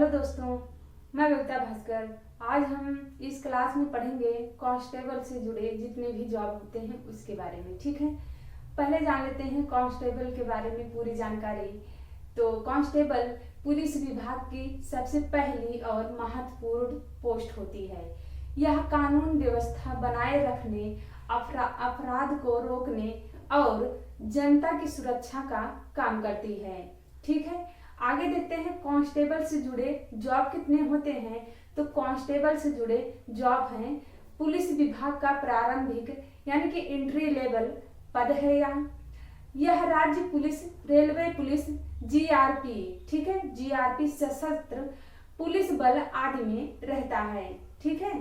Hello दोस्तों, मैं कविता भास्कर। आज हम इस क्लास में पढ़ेंगे कांस्टेबल से जुड़े जितने भी जॉब होते हैं उसके बारे में। ठीक है, पहले जान लेते हैं कांस्टेबल के बारे में पूरी जानकारी। तो कांस्टेबल पुलिस विभाग की सबसे पहली और महत्वपूर्ण पोस्ट होती है। यह कानून व्यवस्था बनाए रखने, अपराध को रोकने और जनता की सुरक्षा का काम करती है। ठीक है, आगे देखते हैं कांस्टेबल से जुड़े जॉब कितने होते हैं। तो कांस्टेबल से जुड़े जॉब हैं, पुलिस विभाग का प्रारंभिक यानी कि एंट्री लेवल पद है। यह राज्य पुलिस, रेलवे पुलिस, जीआरपी, ठीक है, जीआरपी सशस्त्र पुलिस बल आदि में रहता है। ठीक है,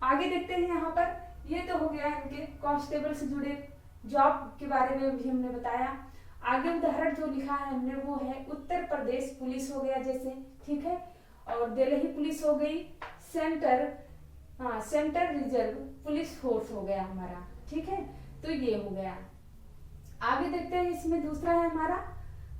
आगे देखते हैं। यहाँ पर ये तो हो गया इनके कांस्टेबल से जुड़े जॉब के बारे में भी हमने बताया। आगे उदाहरण जो लिखा है हमने वो है उत्तर प्रदेश पुलिस हो गया जैसे, ठीक है, और दिल्ली पुलिस हो गई, सेंटर रिजर्व पुलिस फोर्स हो गया हमारा। ठीक है, तो ये हो गया। आगे देखते हैं, इसमें दूसरा है हमारा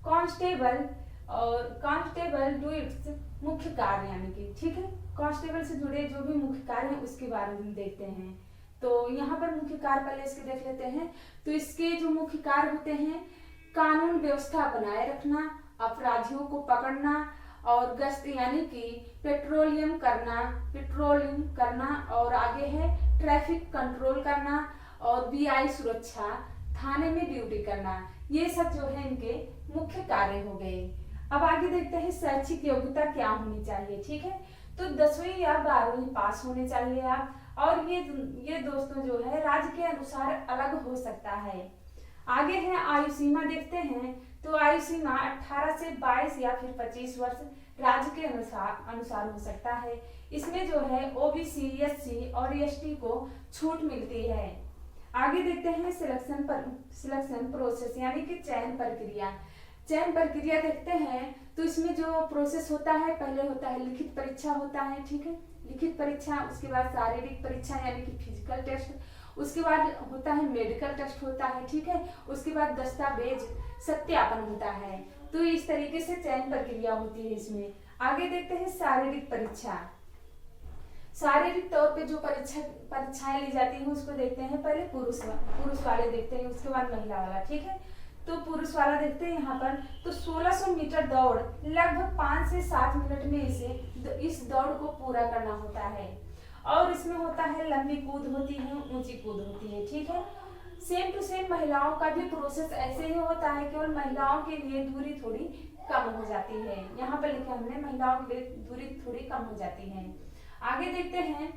कांस्टेबल, और कांस्टेबल डू इट्स मुख्य कार्य यानी कि, ठीक है, कांस्टेबल से जुड़े जो भी मुख्य कार्य हैं उसके बारे में देखते हैं। तो यहाँ पर मुख्य कार्य पहले इसके देख लेते हैं। तो इसके जो मुख्य कार्य होते हैं, कानून व्यवस्था बनाए रखना, अपराधियों को पकड़ना और गश्त यानी कि पेट्रोलिंग करना, और आगे है ट्रैफिक कंट्रोल करना और वीआई सुरक्षा, थाने में ड्यूटी करना। ये सब जो है इनके मुख्य कार्य हो गए। अब आगे देखते हैं शैक्षिक योग्यता क्या होनी चाहिए। ठीक है, तो 10वीं या 12वीं पास होने चाहिए आप, और ये दोस्तों जो है राज्य के अनुसार अलग हो सकता है। आगे है आयु सीमा देखते हैं। तो आयु सीमा 18 से 22 या फिर 25 वर्ष राज्य के अनुसार हो सकता है। इसमें जो है ओबीसी, एससी और एसटी को छूट मिलती है। आगे देखते हैं सिलेक्शन प्रोसेस यानी कि चयन प्रक्रिया देखते हैं। तो इसमें जो प्रोसेस होता है, पहले होता है लिखित परीक्षा होता है। ठीक है, लिखित परीक्षा, उसके बाद शारीरिक परीक्षा यानी कि फिजिकल टेस्ट, उसके बाद होता है मेडिकल टेस्ट होता है। ठीक है, उसके बाद दस्तावेज सत्यापन होता है। तो इस तरीके से चयन प्रक्रिया होती है इसमें। आगे देखते हैं शारीरिक परीक्षा। शारीरिक तौर पे जो परीक्षाएं ली जाती हैं उसको देखते हैं। पहले पुरुष वाले देखते हैं, उसके बाद महिला वाला। ठीक है, तो पुरुष वाला देखते हैं यहाँ पर। तो 1600 मीटर दौड़ लगभग 5 से 7 मिनट में इस दौड़ को पूरा करना होता है। और इसमें होता है लंबी कूद होती है, ऊंची कूद होती है। ठीक है, सेम टू सेम महिलाओं का भी प्रोसेस ऐसे ही होता है, केवल महिलाओं के लिए दूरी थोड़ी कम हो जाती है। यहाँ पर लिखा हमने महिलाओं के लिए दूरी थोड़ी कम हो जाती है। आगे देखते हैं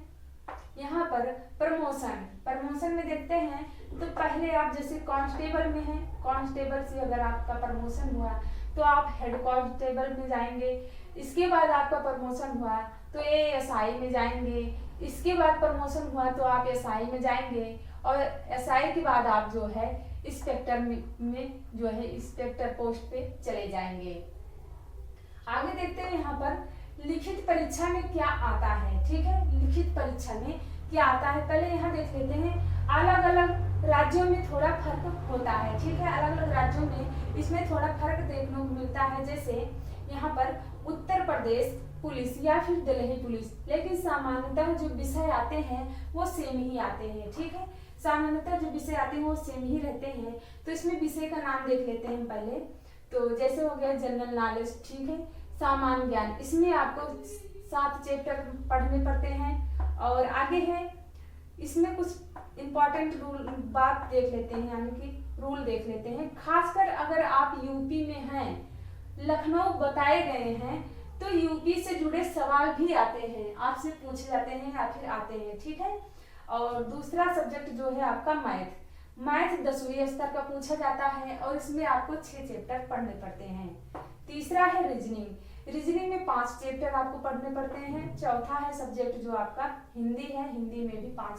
यहाँ पर प्रमोशन में देखते हैं। तो पहले आप जैसे कांस्टेबल में हैं, कांस्टेबल से अगर आपका प्रमोशन हुआ तो आप हेड कांस्टेबल में जाएंगे। इसके बाद आपका प्रमोशन हुआ तो एएसआई में जाएंगे। इसके बाद प्रमोशन हुआ तो आप एसआई में जाएंगे, और एसआई के बाद आप जो है इंस्पेक्टर में जो है इंस्पेक्टर पोस्ट पे चले जाएंगे। आगे देखते हैं यहाँ पर लिखित परीक्षा में क्या आता है। ठीक है, लिखित परीक्षा में क्या आता है पहले यहाँ देख लेते हैं। अलग अलग राज्यों में थोड़ा फर्क होता है। ठीक है, अलग अलग राज्यों में इसमें थोड़ा फर्क देखने को मिलता है। जैसे यहाँ पर उत्तर प्रदेश पुलिस या फिर दिल्ली पुलिस, लेकिन सामान्यतः जो विषय आते हैं वो सेम ही आते हैं। ठीक है, सामान्यतः जो विषय आते हैं वो सेम ही रहते हैं। तो इसमें विषय का नाम देख लेते हैं पहले। तो जैसे हो गया जनरल नॉलेज, ठीक है, सामान्य ज्ञान, इसमें आपको 7 चैप्टर पढ़ने पड़ते हैं। और आगे है इसमें कुछ इंपॉर्टेंट बात देख लेते हैं, यानी कि रूल देख लेते हैं। खासकर अगर आप यूपी में हैं, लखनऊ बताए गए हैं, तो यूपी से जुड़े सवाल भी आते हैं, आपसे पूछे जाते हैं या फिर आते हैं। ठीक है, और दूसरा सब्जेक्ट जो है आपका मैथ 10वीं स्तर का पूछा जाता है, और इसमें आपको 6 चैप्टर पढ़ने पड़ते हैं। तीसरा है रीजनिंग में 5 चैप्टर आपको पढ़ने पड़ते हैं। चौथा है सब्जेक्ट जो आपका हिंदी है, हिंदी में भी 5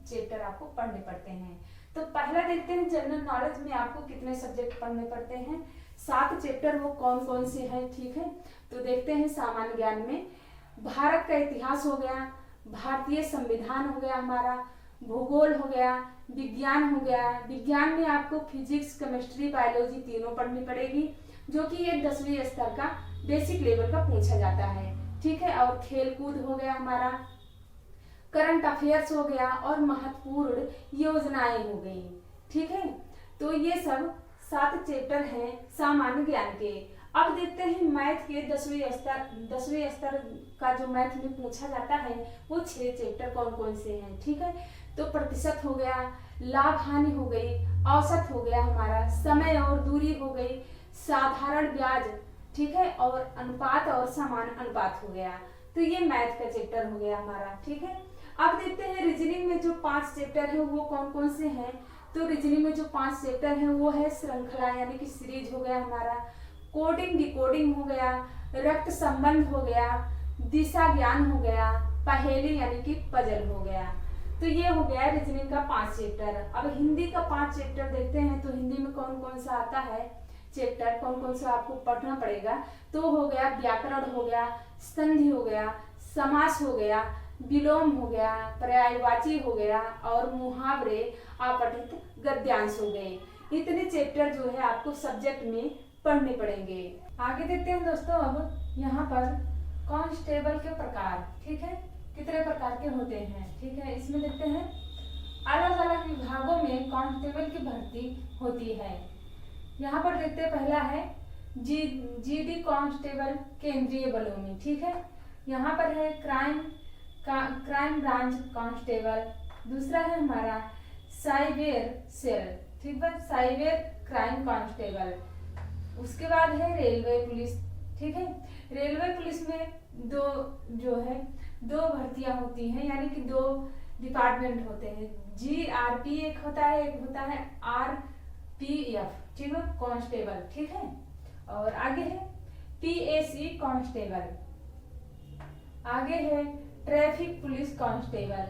चैप्टर आपको पढ़ने पड़ते हैं। तो पहला देखते हैं जनरल नॉलेज में आपको कितने सब्जेक्ट पढ़ने पड़ते हैं। 7 चैप्टर, वो कौन कौन से हैं। ठीक है, तो देखते हैं सामान्य ज्ञान में भारत का इतिहास हो गया, भारतीय संविधान हो गया हमारा, भूगोल हो गया, विज्ञान हो गया। विज्ञान में आपको फिजिक्स, केमिस्ट्री, बायोलॉजी तीनों पढ़नी पड़ेगी, जो कि ये 10वीं स्तर का बेसिक लेवल का पूछा जाता है, ठीक है। और खेल कूद हो गया हमारा, करंट अफेयर्स हो गया और महत्वपूर्ण योजनाएं हो गई, ठीक है। तो ये सब 7 चैप्टर हैं सामान्य ज्ञान के। अब देखते हैं मैथ के 10वीं स्तर का जो मैथ में पूछा जाता है वो 6 चैप्टर कौन कौन से हैं, ठीक है। तो प्रतिशत हो गया, लाभ हानि हो गई, औसत हो गया हमारा, समय और दूरी हो गई, साधारण ब्याज, ठीक है, और अनुपात और समान अनुपात हो गया। तो ये मैथ का चैप्टर हो गया हमारा, ठीक है। अब देखते हैं रीजनिंग में जो 5 चैप्टर है वो कौन कौन से हैं। तो रीजनिंग में जो 5 चैप्टर है वो है श्रृंखला यानी कि सीरीज हो गया हमारा, कोडिंग डिकोडिंग हो गया, रक्त संबंध हो गया, दिशा ज्ञान हो गया, पहेली यानी कि पजल हो गया। तो ये हो गया रीजनिंग का 5 चैप्टर। अब हिंदी का 5 चैप्टर देखते हैं। तो हिंदी में कौन कौन सा आता है चैप्टर, कौन कौन सा आपको पढ़ना पड़ेगा। तो हो गया व्याकरण हो गया, संधि हो गया, समास हो गया, विलोम हो गया, पर्यायवाची हो गया और मुहावरे, अपठित, गद्यांश हो गए। इतने चैप्टर जो है आपको सब्जेक्ट में पढ़ने पड़ेंगे। आगे देखते हैं दोस्तों, अब यहाँ पर कांस्टेबल के प्रकार, ठीक है, कितने प्रकार के होते हैं, ठीक है। इसमें देखते हैं अलग अलग विभागों में कांस्टेबल की भर्ती होती है। यहाँ पर देखते हैं पहला है जीडी कांस्टेबल केंद्रीय बलों में, ठीक है। यहाँ पर है क्राइम ब्रांच कांस्टेबल। दूसरा है हमारा साइबर सेल, ठीक है, साइबर क्राइम कांस्टेबल। उसके बाद है रेलवे पुलिस, ठीक है। रेलवे पुलिस में दो भर्तियां होती हैं यानी कि 2 डिपार्टमेंट होते हैं। जीआरपी एक होता है, एक होता है आरपीएफ, ठीक है, कांस्टेबल, ठीक है। और आगे है पीएसी कांस्टेबल, आगे है ट्रैफिक पुलिस कांस्टेबल।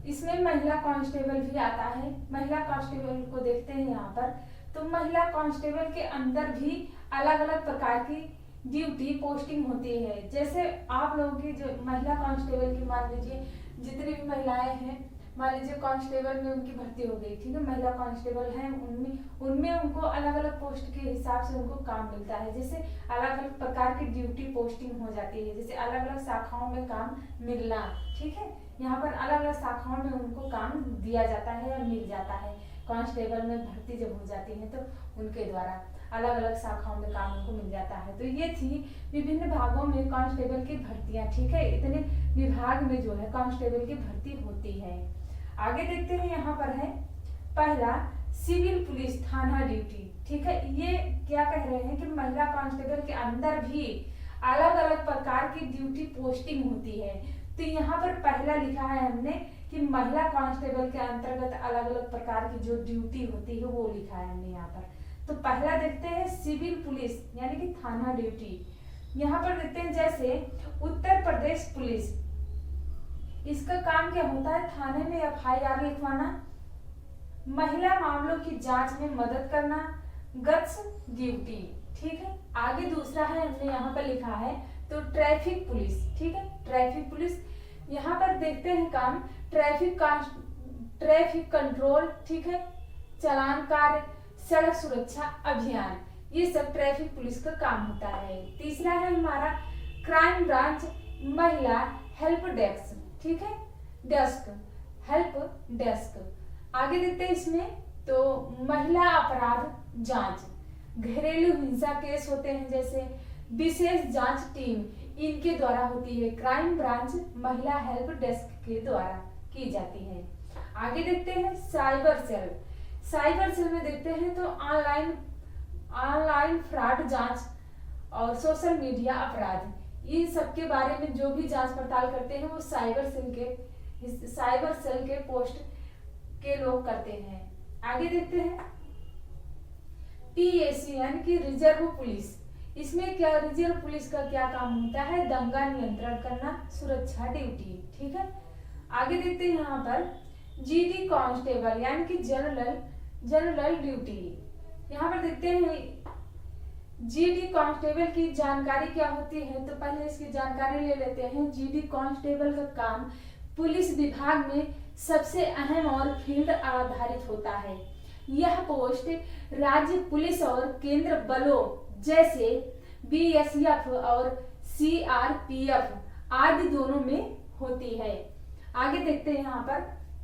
इसमें महिला कांस्टेबल भी आता है। महिला कांस्टेबल को देखते हैं यहाँ पर। तो महिला कांस्टेबल के अंदर भी अलग अलग प्रकार की ड्यूटी पोस्टिंग होती है। जैसे आप लोगों की जो महिला कांस्टेबल की मान लीजिए जितनी भी महिलाएं हैं, मान लीजिए कांस्टेबल में उनकी भर्ती हो गई, ठीक है, महिला कांस्टेबल हैं, उनमें उनको अलग अलग पोस्ट के हिसाब से उनको काम मिलता है। जैसे अलग अलग प्रकार की ड्यूटी पोस्टिंग हो जाती है, जैसे अलग अलग शाखाओं में काम मिलना, ठीक है। यहाँ पर अलग अलग शाखाओं में उनको काम दिया जाता है या मिल जाता है। कांस्टेबल में भर्ती जब हो जाती है तो उनके द्वारा अलग अलग शाखाओं में काम उनको मिल जाता है। तो ये थी विभिन्न भागों में कांस्टेबल की भर्तियां, ठीक है। इतने विभाग में जो है कांस्टेबल की भर्ती होती है। आगे देखते हैं, यहाँ पर है पहला सिविल पुलिस थाना ड्यूटी, ठीक है। ये क्या कह रहे हैं कि महिला कांस्टेबल के अंदर भी अलग अलग प्रकार की ड्यूटी पोस्टिंग होती है। तो यहाँ पर पहला लिखा है हमने कि महिला कांस्टेबल के अंतर्गत अलग अलग प्रकार की जो ड्यूटी होती है वो लिखा है हमने यहाँ पर। तो पहला देखते हैं सिविल पुलिस यानी कि थाना ड्यूटी। यहाँ पर देखते हैं जैसे उत्तर प्रदेश पुलिस, इसका काम क्या होता है, थाने में एफआईआर लिखवाना, महिला मामलों की जांच में मदद करना, गश्त ड्यूटी, ठीक है। आगे दूसरा है हमने यहाँ पर लिखा है तो ट्रैफिक पुलिस, ठीक है, ट्रैफिक पुलिस। यहाँ पर देखते हैं काम ट्रैफिक कंट्रोल, ठीक है, चालान कार्य, सड़क सुरक्षा अभियान, ये सब ट्रैफिक पुलिस का काम होता है। तीसरा है हमारा क्राइम ब्रांच महिला हेल्प डेस्क, ठीक है, डेस्क, हेल्प डेस्क। आगे देखते हैं इसमें तो महिला अपराध जांच, घरेलू हिंसा केस होते हैं जैसे विशेष जांच टीम, इनके द्वारा होती है। क्राइम ब्रांच महिला हेल्प डेस्क के द्वारा की जाती है। आगे देखते हैं साइबर सेल। साइबर सेल में देखते हैं तो ऑनलाइन फ्रॉड जांच और सोशल मीडिया अपराध, इन सब के बारे में जो भी जांच पड़ताल करते हैं वो साइबर सेल के पोस्ट के लोग करते हैं। आगे देखते हैं पीएसी यानी कि रिजर्व पुलिस। इसमें क्या रिजर्व पुलिस का क्या काम होता है, दंगा नियंत्रण करना, सुरक्षा ड्यूटी, ठीक है। आगे देखते हैं यहाँ पर जीडी कांस्टेबल यानी कि जनरल ड्यूटी। यहाँ पर देखते हैं जीडी कांस्टेबल की जानकारी क्या होती है, तो पहले इसकी जानकारी ले लेते हैं। जीडी कांस्टेबल का काम पुलिस विभाग में सबसे अहम और फील्ड आधारित होता है। यह पोस्ट राज्य पुलिस और केंद्र बलों जैसे BSF और CRPF आदि दोनों में होती है। आगे देखते हैं यहाँ पर।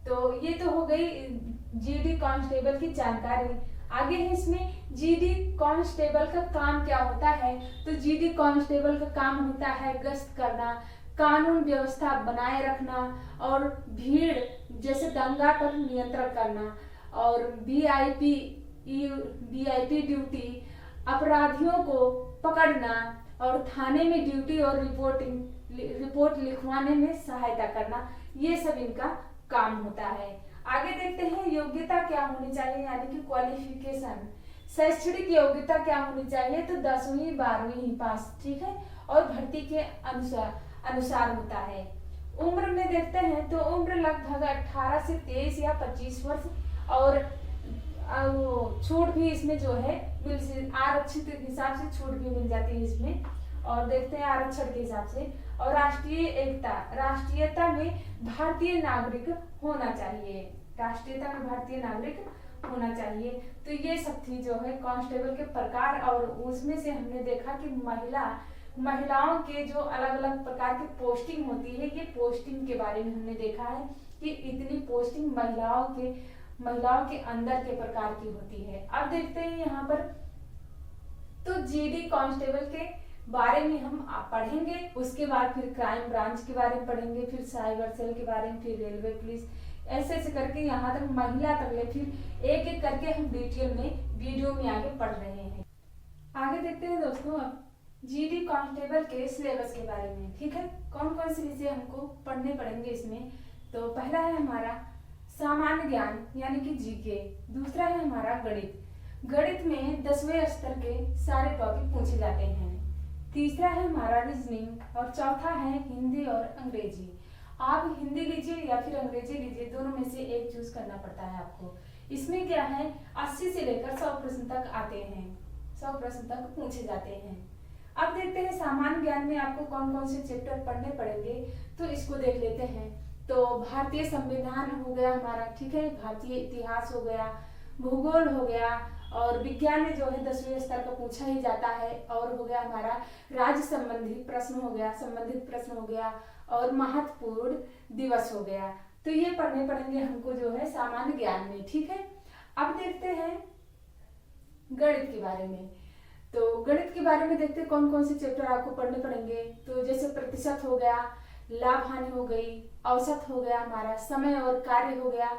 तो ये तो हो गई GD कांस्टेबल की जानकारी। आगे है इसमें GD कांस्टेबल का काम क्या होता है। तो GD कांस्टेबल का काम होता है गश्त करना, कानून व्यवस्था बनाए रखना और भीड़ जैसे दंगा पर नियंत्रण करना, और VIP ड्यूटी, अपराधियों को पकड़ना और थाने में ड्यूटी और रिपोर्ट लिखवाने में सहायता करना, ये सब इनका काम होता है। आगे देखते हैं योग्यता क्या होनी चाहिए, यानी कि क्वालिफिकेशन। शैक्षणिक योग्यता क्या होनी चाहिए, तो 10वीं 12वीं ही पास, ठीक है, और भर्ती के अनुसार होता है। उम्र में देखते हैं तो उम्र लगभग 18 से 23 या 25 वर्ष, और छूट भी इसमें जो है आरक्षित के हिसाब से छूट भी मिल जाती है इसमें। और देखते हैं आरक्षण के हिसाब से। और राष्ट्रीय एकता, राष्ट्रीयता में भारतीय नागरिक होना चाहिए, राष्ट्रीयता में भारतीय नागरिक होना चाहिए। तो ये सब थी जो है कांस्टेबल के प्रकार, और उसमें से हमने देखा कि महिलाओं के जो अलग अलग प्रकार की पोस्टिंग होती है, ये पोस्टिंग के बारे में हमने देखा है कि इतनी पोस्टिंग महिलाओं के अंदर के प्रकार की होती है। अब देखते हैं यहाँ पर। तो GD कांस्टेबल के बारे में हम पढ़ेंगे, उसके बाद फिर क्राइम ब्रांच के बारे में पढ़ेंगे, फिर साइबर सेल के बारे में, फिर रेलवे पुलिस, ऐसे ऐसे करके यहाँ तक महिला तक ले, फिर एक एक करके हम डिटेल में वीडियो में आगे पढ़ रहे हैं। आगे देखते हैं दोस्तों अब GD कांस्टेबल के सिलेबस के बारे में, ठीक है। कौन कौन से विषय हमको पढ़ने पड़ेंगे इसमें। तो पहला है हमारा सामान्य ज्ञान यानी कि GK, दूसरा है हमारा गणित, गणित में 10वें स्तर के सारे टॉपिक पूछे जाते हैं, तीसरा है हमारा रीजनिंग, और चौथा है हिंदी और अंग्रेजी। आप हिंदी लीजिए या फिर अंग्रेजी लीजिए, दोनों में से एक चूज करना पड़ता है आपको। इसमें क्या है 80 से लेकर 100 प्रश्न तक आते हैं, 100 प्रश्न तक पूछे जाते हैं। अब देखते हैं सामान्य ज्ञान में आपको कौन कौन से चैप्टर पढ़ने पड़ेंगे, तो इसको देख लेते हैं। तो भारतीय संविधान हो गया हमारा, ठीक है, भारतीय इतिहास हो गया, भूगोल हो गया, और विज्ञान में जो है 10वें स्तर का पूछा ही जाता है, और हो गया हमारा राज्य संबंधित प्रश्न हो गया, संबंधित प्रश्न हो गया, और महत्वपूर्ण दिवस हो गया। तो ये पढ़ने पड़ेंगे हमको जो है सामान्य ज्ञान में, ठीक है। अब देखते हैं गणित के बारे में। तो गणित के बारे में देखते हैं कौन कौन से चैप्टर आपको पढ़ने पड़ेंगे। तो जैसे प्रतिशत हो गया, लाभ हानि हो गई, औसत हो गया हमारा, समय और कार्य हो गया,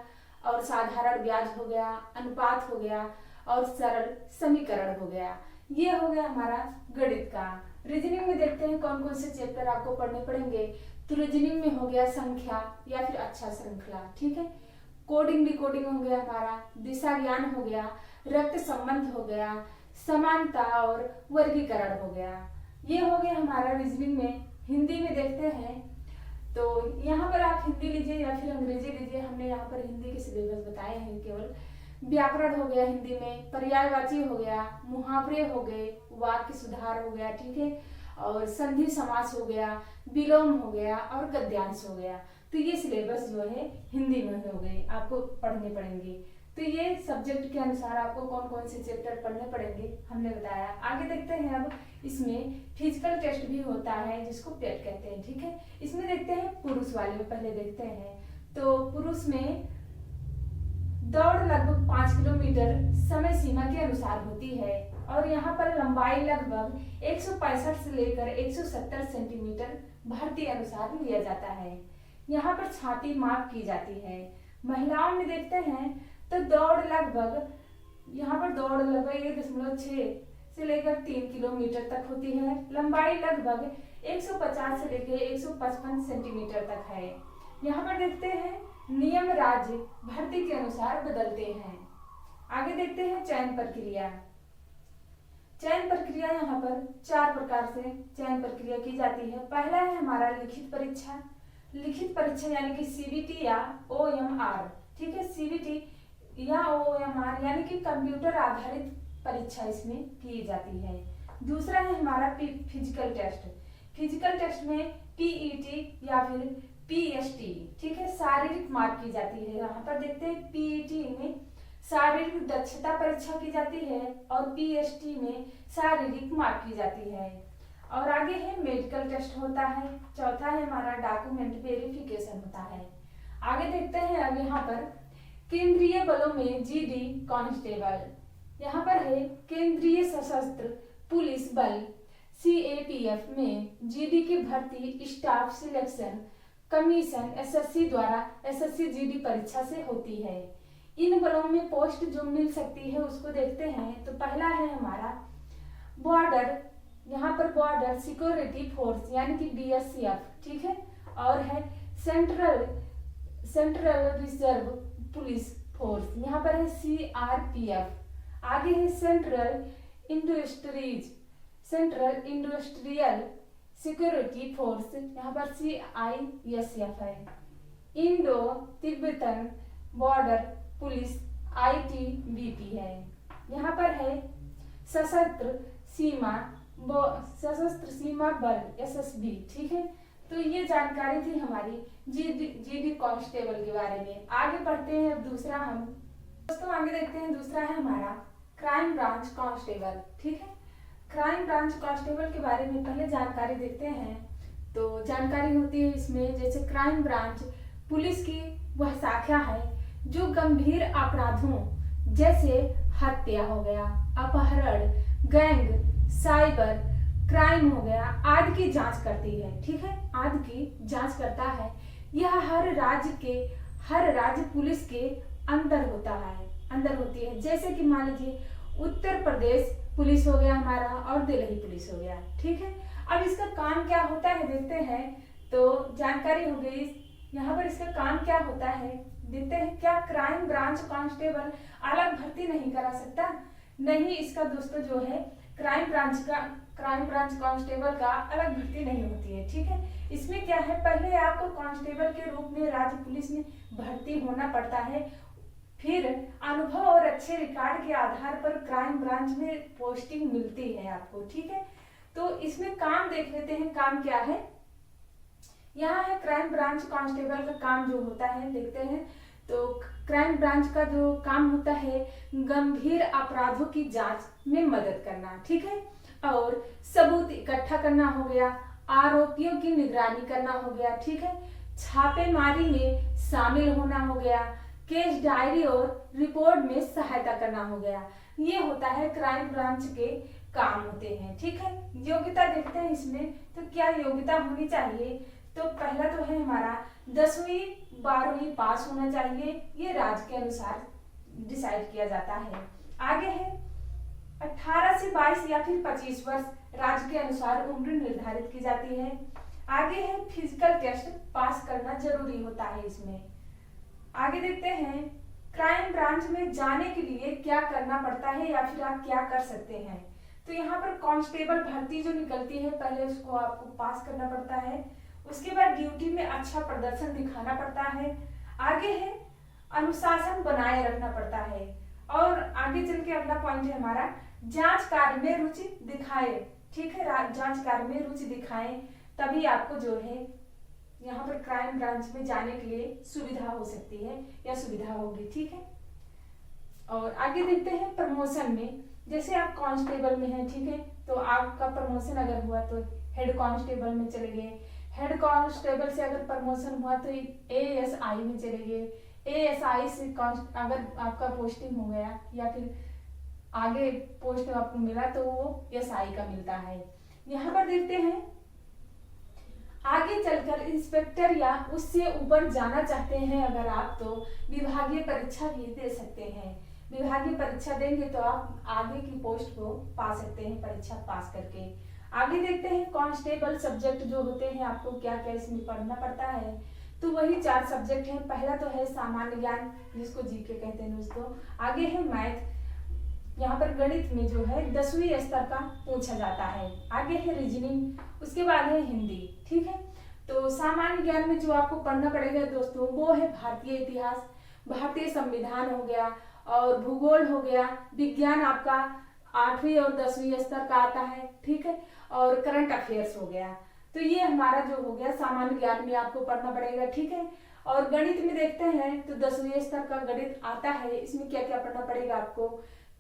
और साधारण ब्याज हो गया, अनुपात हो गया, और सरल समीकरण हो गया। ये हो गया हमारा गणित का। रीजनिंग में देखते हैं कौन कौन से चैप्टर आपको पढ़ने पड़ेंगे। तो रीजनिंग में हो गया संख्या या फिर अच्छा श्रृंखला, ठीक है, कोडिंग डिकोडिंग हो गया हमारा, दिशा ज्ञान हो गया, रक्त संबंध हो गया, समानता और वर्गीकरण हो गया। ये हो गया हमारा रीजनिंग में। हिंदी में देखते हैं तो यहाँ पर आप हिंदी लीजिए या फिर अंग्रेजी लीजिए, हमने यहाँ पर हिंदी के सिलेबस बताए हैं केवल। व्याकरण हो गया हिंदी में, पर्यायवाची हो गया, मुहावरे हो गए, वाक्य सुधार हो गया, ठीक है, और संधि समास हो गया, विलोम हो गया, और गद्यांश हो गया। तो ये सिलेबस जो है हिंदी में हो गए, आपको पढ़ने पड़ेंगे। तो ये सब्जेक्ट के अनुसार आपको कौन कौन से चैप्टर पढ़ने पड़ेंगे हमने बताया। आगे देखते हैं अब इसमें फिजिकल टेस्ट भी होता है जिसको पेट कहते हैं, ठीक है। इसमें देखते हैं पुरुष वाले में, पहले देखते हैं। तो पुरुष में दौड़ लगभग 5 किलोमीटर समय सीमा के अनुसार होती है, और यहाँ पर लंबाई लगभग 165 से लेकर 170 सेंटीमीटर भारतीय अनुसार लिया जाता है। यहाँ पर छाती माप की जाती है। महिलाओं में देखते हैं तो दौड़ लगभग 1.6 से लेकर 3 किलोमीटर तक होती है, लंबाई लगभग 150 से लेकर 155 सेंटीमीटर तक है। यहाँ पर देखते हैं नियम राज्य भर्ती के अनुसार बदलते हैं। आगे देखते हैं चयन प्रक्रिया। चयन प्रक्रिया यहाँ पर 4 प्रकार से चयन प्रक्रिया की जाती है। पहला है हमारा लिखित परीक्षा। लिखित परीक्षा यानी कि CBT या OMR, ठीक है, CBT या OMR यानी कि कंप्यूटर आधारित परीक्षा इसमें की जाती है। दूसरा है हमारा फिजिकल टेस्ट। फिजिकल टेस्ट में PET या फिर PST, ठीक है, शारीरिक माप की जाती है। यहाँ पर देखते हैं PET में शारीरिक दक्षता परीक्षा की जाती है और पीएसटी में शारीरिक माप की जाती है। और आगे है मेडिकल टेस्ट होता है। चौथा है हमारा डॉक्यूमेंट वेरिफिकेशन होता है। आगे देखते हैं अब यहाँ पर केंद्रीय बलों में जीडी कांस्टेबल। यहाँ पर है केंद्रीय सशस्त्र पुलिस बल सीएपीएफ में जीडी की भर्ती स्टाफ सिलेक्शन कमीशन एसएससी द्वारा एसएससी जीडी परीक्षा से होती है। इन बलों में पोस्ट जो मिल सकती है उसको देखते हैं। तो पहला है हमारा बॉर्डर, यहाँ पर बॉर्डर सिक्योरिटी फोर्स यानी कि बीएसएफ, ठीक है। और है सेंट्रल रिजर्व पुलिस फोर्स, यहाँ पर है सीआरपीएफ। आगे है सेंट्रल इंडस्ट्रियल सिक्योरिटी फोर्स, यहाँ पर सीआईएसएफ है। Indo Tibetan border police ITBP है। यहाँ पर है सशस्त्र सीमा बल एसएसबी, ठीक है। तो ये जानकारी थी हमारी जीडी कांस्टेबल के बारे में। आगे बढ़ते हैं अब दूसरा हम दोस्तों आगे देखते हैं। दूसरा है हमारा क्राइम ब्रांच कांस्टेबल, ठीक है। क्राइम ब्रांच कांस्टेबल के बारे में पहले जानकारी देखते हैं। तो जानकारी होती है इसमें जैसे क्राइम ब्रांच पुलिस की वह शाखा है जो गंभीर अपराधों जैसे हत्या हो गया, अपहरण, गैंग, साइबर क्राइम हो गया आदि की जांच करती है, ठीक है। आदि की जांच करता है। यह हर राज्य पुलिस के अंदर होती है। जैसे कि मान लीजिए उत्तर प्रदेश पुलिस हो गया हमारा और दिल्ली पुलिस हो गया, ठीक है। अब इसका काम क्या होता है देखते हैं। तो जानकारी हो गई। यहाँ पर इसका काम क्या होता है देखते हैं। क्या क्राइम ब्रांच कांस्टेबल अलग भर्ती नहीं करा सकता? नहीं, इसका दोस्तों जो है क्राइम ब्रांच कांस्टेबल का अलग भर्ती नहीं होती है, ठीक है। इसमें क्या है, पहले आपको कांस्टेबल के रूप में राज्य पुलिस में भर्ती होना पड़ता है, फिर अनुभव और अच्छे रिकॉर्ड के आधार पर क्राइम ब्रांच में पोस्टिंग मिलती है आपको, ठीक है। तो इसमें काम देख लेते हैं, काम क्या है। यहाँ है क्राइम ब्रांच कांस्टेबल का काम जो होता है देखते हैं। तो क्राइम ब्रांच का जो काम होता है गंभीर अपराधों की जांच में मदद करना, ठीक है। और सबूत इकट्ठा करना हो गया, आरोपियों की निगरानी करना हो गया, ठीक है। छापेमारी में शामिल होना हो गया, केस डायरी और रिपोर्ट में सहायता करना हो गया। ये होता है क्राइम ब्रांच के काम होते हैं, ठीक है। योग्यता देखते हैं इसमें। तो क्या योग्यता होनी चाहिए। तो पहला तो है हमारा 10वीं 12वीं पास होना चाहिए। ये राज्य के अनुसार डिसाइड किया जाता है। आगे है 18 से 22 या फिर 25 वर्ष राज्य के अनुसार उम्र निर्धारित की जाती है। आगे है फिजिकल टेस्ट पास करना जरूरी होता है इसमें। आगे देखते हैं क्राइम ब्रांच में जाने के लिए क्या करना पड़ता है या फिर आप क्या कर सकते हैं। तो यहाँ पर कांस्टेबल भर्ती जो निकलती है पहले उसको आपको पास करना पड़ता है। उसके बाद ड्यूटी में अच्छा प्रदर्शन दिखाना पड़ता है। आगे है अनुशासन बनाए रखना पड़ता है। और आगे चल के अगला पॉइंट है हमारा जांच कार्य में रुचि दिखाए, ठीक है। जांच कार्य में रुचि दिखाएं तभी आपको जो है यहाँ पर क्राइम ब्रांच में जाने के लिए सुविधा हो सकती है या सुविधा होगी, ठीक है। और आगे देखते हैं प्रमोशन में। जैसे आप कांस्टेबल में हैं, ठीक है, तो आपका प्रमोशन अगर हुआ तो हेड कांस्टेबल में चले गए। हेड कांस्टेबल से अगर प्रमोशन हुआ तो एएसआई में चले गए। एएसआई से अगर आपका पोस्टिंग हो गया या फिर आगे पोस्ट आपको मिला तो वो एसआई का मिलता है। यहाँ पर देखते हैं आगे चलकर इंस्पेक्टर या उससे ऊपर जाना चाहते हैं अगर आप तो विभागीय परीक्षा भी दे सकते हैं। विभागीय परीक्षा देंगे तो आप आगे की पोस्ट को पा सकते हैं परीक्षा पास करके। आगे देखते हैं कांस्टेबल सब्जेक्ट जो होते हैं आपको क्या क्या इसमें पढ़ना पड़ता है। तो वही 4 सब्जेक्ट हैं। पहला तो है सामान्य ज्ञान जिसको जीके कहते हैं दोस्तों। आगे है मैथ, यहाँ पर गणित में जो है 10वीं स्तर का पूछा जाता है। आगे है रीजनिंग, उसके बाद है हिंदी, ठीक है। तो सामान्य ज्ञान में जो आपको पढ़ना पड़ेगा दोस्तों वो है भारतीय इतिहास, भारतीय संविधान हो गया और भूगोल हो गया। विज्ञान आपका 8वीं और 10वीं स्तर का आता है, ठीक है। और करंट अफेयर्स हो गया। तो ये हमारा जो हो गया सामान्य ज्ञान में आपको पढ़ना पड़ेगा, ठीक है। और गणित में देखते हैं तो 10वीं स्तर का गणित आता है। इसमें क्या क्या पढ़ना पड़ेगा आपको,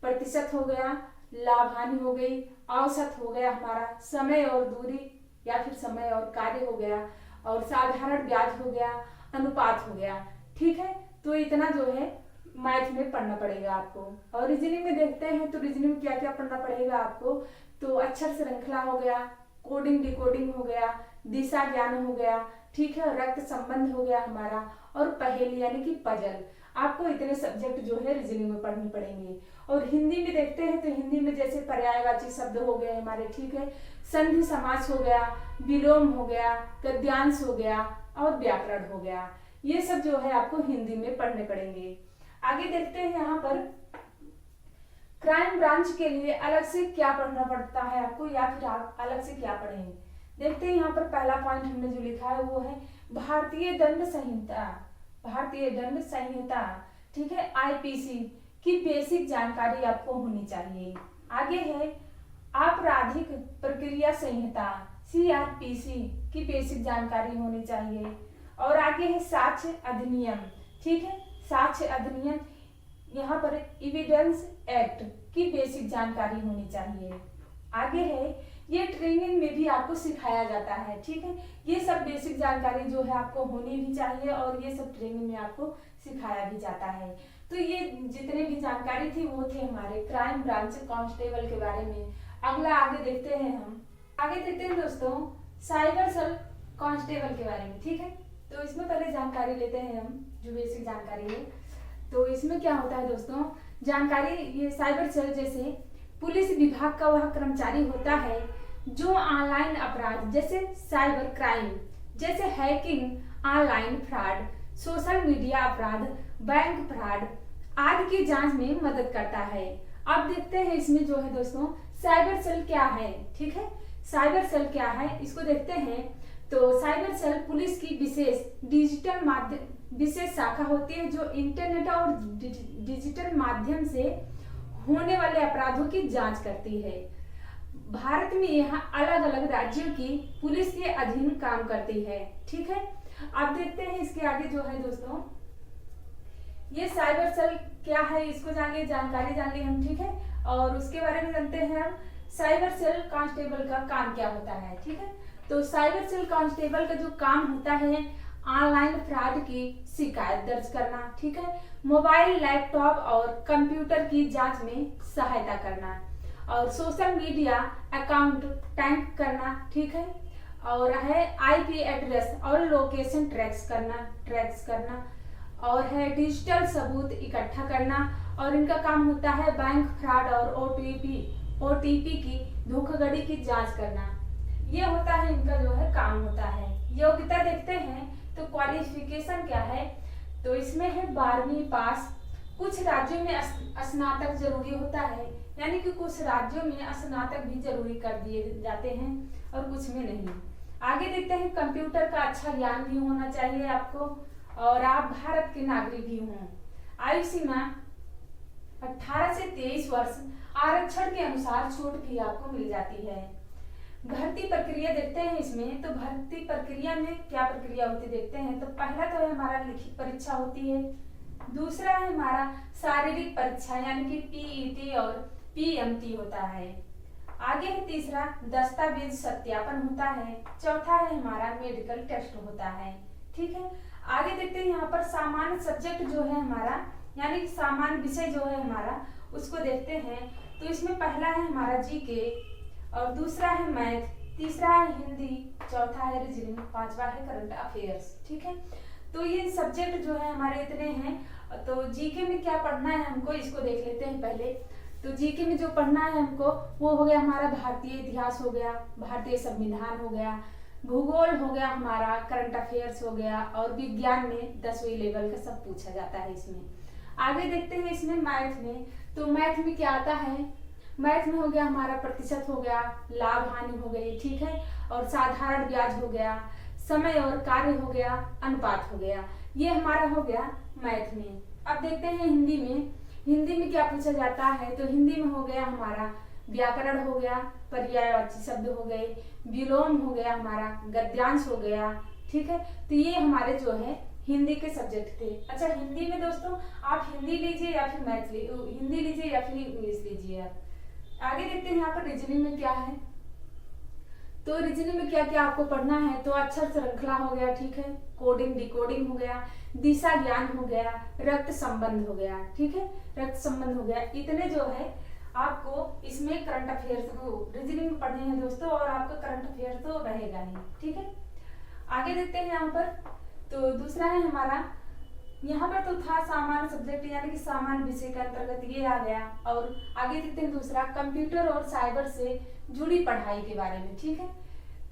प्रतिशत हो गया, लाभ हानि हो गई, औसत हो गया हमारा, समय और दूरी या फिर समय और कार्य हो गया, और साधारण ब्याज हो गया, अनुपात हो गया। ठीक है, तो इतना जो है मैथ में पढ़ना पड़ेगा आपको। और रीजनिंग में देखते हैं तो रीजनिंग में क्या क्या पढ़ना पड़ेगा आपको, तो अक्षर श्रृंखला हो गया, कोडिंग डिकोडिंग हो गया, दिशा ज्ञान हो गया, ठीक है, रक्त संबंध हो गया हमारा, और पहेली यानी कि पजल। आपको इतने सब्जेक्ट जो है रीजनिंग में पढ़ने पड़ेंगे। और हिंदी में देखते हैं तो हिंदी में जैसे पर्यायवाची शब्द हो गए हमारे, ठीक है, संधि समास हो गया, विलोम हो गया, गद्यांश हो गया और व्याकरण हो गया। ये सब जो है आपको हिंदी में पढ़ने पड़ेंगे। आगे देखते हैं यहाँ पर क्राइम ब्रांच के लिए अलग से क्या पढ़ना पड़ता है आपको, या फिर आप अलग से क्या पढ़ेंगे। देखते हैं यहाँ पर पहला पॉइंट हमने जो लिखा है वो है भारतीय दंड संहिता। भारतीय दंड संहिता, ठीक है, आईपीसी की बेसिक जानकारी आपको होनी चाहिए। आगे है आपराधिक प्रक्रिया संहिता, सीआरपीसी की बेसिक जानकारी होनी चाहिए। और आगे है साक्ष्य अधिनियम, ठीक है, साक्ष्य अधिनियम, यहाँ पर एविडेंस एक्ट की बेसिक जानकारी होनी चाहिए। आगे है, ये ट्रेनिंग में भी आपको सिखाया जाता है, ठीक है, ये सब बेसिक जानकारी जो है आपको होनी भी चाहिए और ये सब ट्रेनिंग में आपको सिखाया भी जाता है। तो ये जितने भी जानकारी थी वो थे हमारे क्राइम ब्रांच कांस्टेबल के बारे में। अगला आगे देखते हैं हम, आगे देखते हैं दोस्तों साइबर सेल कांस्टेबल के बारे में, ठीक है। तो इसमें पहले जानकारी लेते हैं हम, जो बेसिक जानकारी है। तो इसमें क्या होता है दोस्तों, जानकारी, ये साइबर सेल जैसे पुलिस विभाग का वह कर्मचारी होता है जो ऑनलाइन अपराध जैसे साइबर क्राइम, जैसे hacking, online fraud, social media अपराध, बैंक फ्रॉड आदि की जांच में मदद करता है। अब देखते हैं इसमें जो है दोस्तों साइबर सेल क्या है, ठीक है, साइबर सेल क्या है इसको देखते हैं। तो साइबर सेल पुलिस की डिजिटल माध्यम विशेष शाखा होती है जो इंटरनेट और डिजिटल माध्यम से होने वाले अपराधों की जांच करती है। भारत में यहाँ अलग अलग राज्यों की पुलिस के अधीन काम करती है, ठीक है। अब देखते हैं इसके आगे जो है दोस्तों, ये साइबर सेल क्या है इसको जानिए, जानकारी जान ली हम, ठीक है। और उसके बारे में जानते हैं हम साइबर सेल कांस्टेबल का काम क्या होता है, ठीक है। तो साइबर सेल कांस्टेबल का जो काम होता है ऑनलाइन फ्रॉड की शिकायत दर्ज करना, ठीक है, मोबाइल, लैपटॉप और कंप्यूटर की जांच में सहायता करना, और सोशल मीडिया अकाउंट टैग करना, ठीक है, और है आईपी एड्रेस और लोकेशन ट्रैक्स करना, और है डिजिटल सबूत इकट्ठा करना, और इनका काम होता है बैंक फ्रॉड और ओटीपी की धोखाधड़ी की जांच करना। ये होता है इनका जो है काम होता है। योग्यता देखते हैं तो क्वालिफिकेशन क्या है, तो इसमें है 12वीं पास। कुछ राज्यों में स्नातक जरूरी होता है, यानी कि कुछ राज्यों में स्नातक भी जरूरी कर दिए जाते हैं और कुछ में नहीं। आगे देखते हैं कंप्यूटर का अच्छा ज्ञान भी होना चाहिए आपको, और आप भारत के नागरिक भी हों। आयु सीमा 18 से 23 वर्ष, आरक्षण के अनुसार छूट भी आपको मिल जाती है। भर्ती प्रक्रिया देखते हैं इसमें, तो भर्ती प्रक्रिया में क्या प्रक्रिया होती है देखते हैं। तो पहला तो है हमारा लिखित परीक्षा होती है, दूसरा है हमारा शारीरिक परीक्षा यानी कि पीईटी और पीएमटी होता है। आगे है तीसरा दस्तावेज सत्यापन होता है, चौथा है हमारा मेडिकल टेस्ट होता है, ठीक है। आगे देखते हैं यहाँ पर सामान्य सब्जेक्ट जो है हमारा, यानी कि सामान्य विषय जो है हमारा, उसको देखते हैं। तो इसमें पहला है हमारा जीके, और दूसरा है मैथ, तीसरा है हिंदी, चौथा है रीजनिंग, पांचवा है करंट अफेयर्स, ठीक है। तो ये सब्जेक्ट जो है हमारे इतने हैं। तो जीके में क्या पढ़ना है हमको, इसको देख लेते हैं पहले। तो जीके में जो पढ़ना है हमको वो हो गया हमारा भारतीय इतिहास हो गया, भारतीय संविधान हो गया, भूगोल हो गया हमारा, करंट अफेयर्स हो गया, और विज्ञान में 10वीं लेवल का सब पूछा जाता है इसमें। आगे देखते हैं इसमें मैथ में, तो मैथ में क्या आता है, मैथ में हो गया हमारा प्रतिशत हो गया, लाभ हानि हो गई, ठीक है, और साधारण ब्याज हो गया, समय और कार्य हो गया, अनुपात हो गया, ये हमारा हो गया मैथ में। अब देखते हैं हिंदी में, हिंदी में क्या पूछा जाता है, तो हिंदी में हो गया हमारा व्याकरण हो गया, पर्यायवाची शब्द हो गए, विलोम हो गया हमारा, गद्यांश हो गया, ठीक है। तो ये हमारे जो है हिंदी के सब्जेक्ट थे। अच्छा, हिंदी में दोस्तों आप हिंदी लीजिए या फिर मैथ हिंदी लीजिए या फिर इंग्लिश लीजिए। आप आगे देखते हैं यहाँ पर रीजनिंग में क्या है। तो रीजनिंग में क्या क्या आपको पढ़ना है, तो अक्षर श्रृंखला हो गया, ठीक है, कोडिंग डिकोडिंग हो गया, दिशा ज्ञान हो गया, रक्त संबंध हो गया, ठीक है, रक्त संबंध हो गया। इतने जो है आपको इसमें करंट अफेयर्स रीजनिंग में पढ़ने हैं दोस्तों, और आपका करंट अफेयर तो रहेगा ही, ठीक है। आगे देखते हैं यहाँ पर, तो दूसरा है हमारा, यहाँ पर तो था सामान्य सब्जेक्ट यानी कि सामान्य विषय के अंतर्गत ये आ गया। और आगे देखते हैं दूसरा, कंप्यूटर और साइबर से जुड़ी पढ़ाई के बारे में, ठीक है,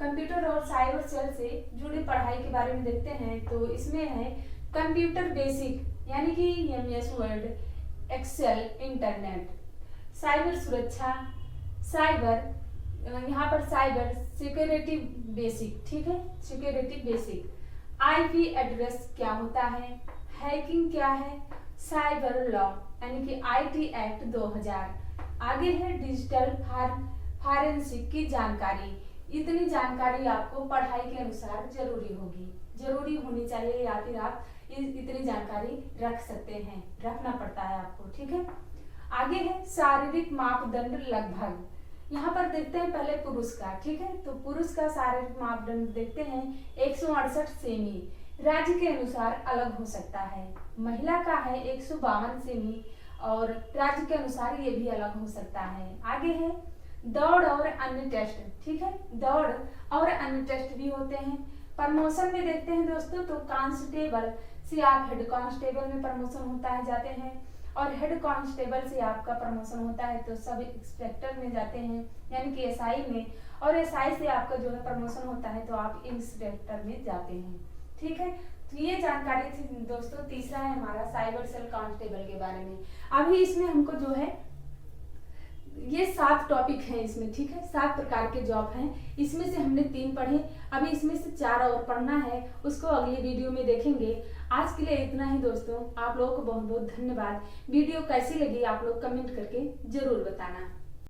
कंप्यूटर और साइबर सेल से जुड़ी पढ़ाई के बारे में देखते हैं। तो इसमें है कंप्यूटर बेसिक यानी कि MS Word, Excel, internet, cyber सुरक्षा, साइबर, यहाँ पर साइबर सिक्योरिटी बेसिक, ठीक है, सिक्योरिटी बेसिक, आईपी एड्रेस क्या होता है, हैकिंग क्या है, साइबर लॉ यानी कि आईटी एक्ट 2000, आगे है डिजिटल फॉरेंसिक की जानकारी। इतनी जानकारी आपको पढ़ाई के अनुसार जरूरी होनी चाहिए, या फिर आप इतनी जानकारी रख सकते हैं, रखना पड़ता है आपको, ठीक है। आगे है शारीरिक मापदंड लगभग, यहाँ पर देखते हैं पहले पुरुष का, ठीक है, तो पुरुष का शारीरिक मापदंड देखते हैं 168 सेमी, राज्य के अनुसार अलग हो सकता है। महिला का है 152 सेमी और राज्य के अनुसार ये भी अलग हो सकता है। आगे है दौड़ और अन्य टेस्ट, ठीक है, दौड़ और अन्य टेस्ट भी होते हैं। प्रमोशन में देखते हैं दोस्तों, तो कांस्टेबल से आप हेड कांस्टेबल में प्रमोशन होता है जाते हैं, और हेड कांस्टेबल से आपका प्रमोशन होता है तो सब इंस्पेक्टर में जाते हैं यानी कि एसआई में, और एसआई से आपका जो है प्रमोशन होता है तो आप इंस्पेक्टर में जाते हैं, ठीक है। तो ये जानकारी थी दोस्तों। तीसरा है हमारा साइबर सेल कांस्टेबल के बारे में। अभी इसमें हमको जो है ये 7 टॉपिक हैं इसमें, ठीक है, 7 प्रकार के जॉब हैं। इसमें से हमने 3 पढ़े, अभी इसमें से 4 और पढ़ना है, उसको अगली वीडियो में देखेंगे। आज के लिए इतना ही दोस्तों, आप लोगों को बहुत बहुत धन्यवाद। वीडियो कैसी लगी आप लोग कमेंट करके जरूर बताना।